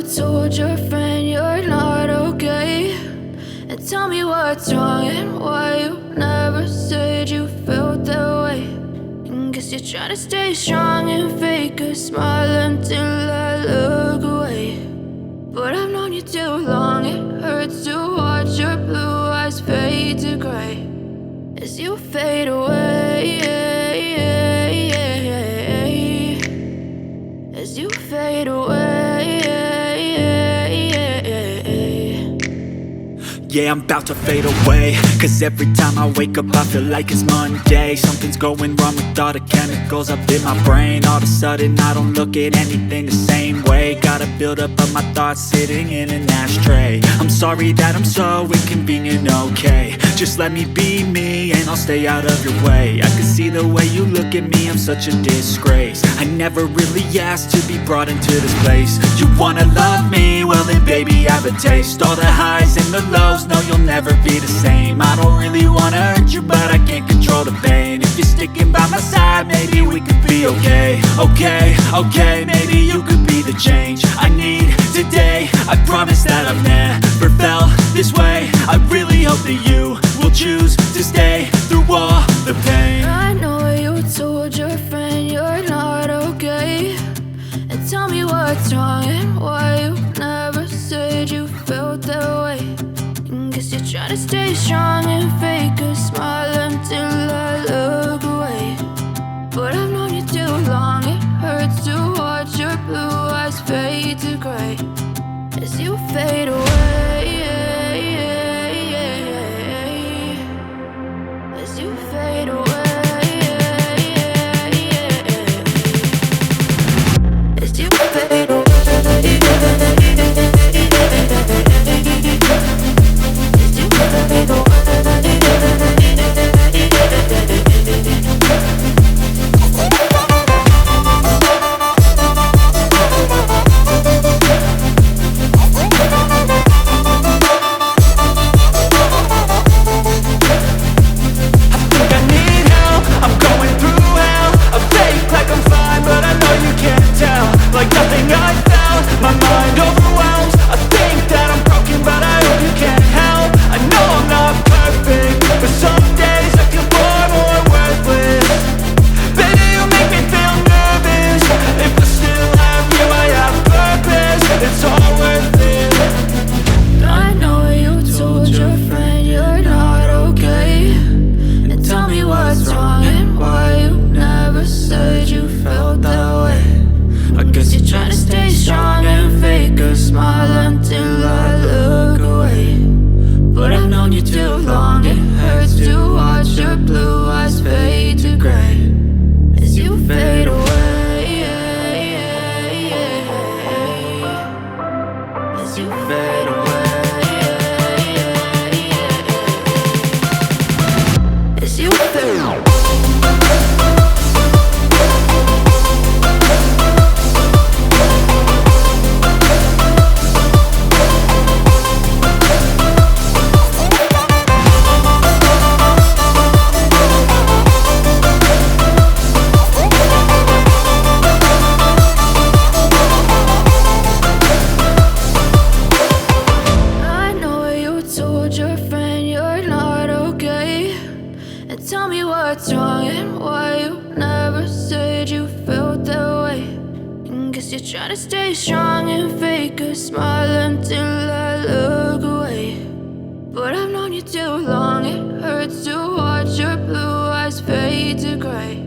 told your friend you're not okay, and tell me what's wrong and why you never said you felt that way. And guess you're trying to stay strong and fake a smile until I look away. But I've known you too long, it hurts to watch your blue eyes fade to gray as you fade away, as you fade away. Yeah, I'm about to fade away, cause every time I wake up I feel like it's Monday. Something's going wrong with all the chemicals up in my brain. All of a sudden I don't look at anything the same way. Got a buildup of my thoughts sitting in an ashtray. I'm sorry that I'm so inconvenient, okay. Just let me be me and I'll stay out of your way. I can see the way you look at me, I'm such a disgrace. I never really asked to be brought into this place. You wanna love me? Well then baby, have a taste. All the highs and the lows, no, you'll never be the same. I don't really wanna hurt you, but I can't control the pain. If you're sticking by my side, maybe we could be okay. Okay, maybe you could be the change I need today. I promise that I've never felt this way. I really hope that you will choose to stay through all the pain. I know you told your friend you're not okay, and tell me what's wrong and why you never said you felt that way. Guess you're trying to stay strong and fake a smile until I look away. But I've known you too long, it hurts to watch your blue eyes fade to gray as you fade away, as you fade away, as you fade away. Tell me what's wrong and why you never said you felt that way. And guess you're trying to stay strong and fake a smile until I look away. But I've known you too long, it hurts to watch your blue eyes fade to gray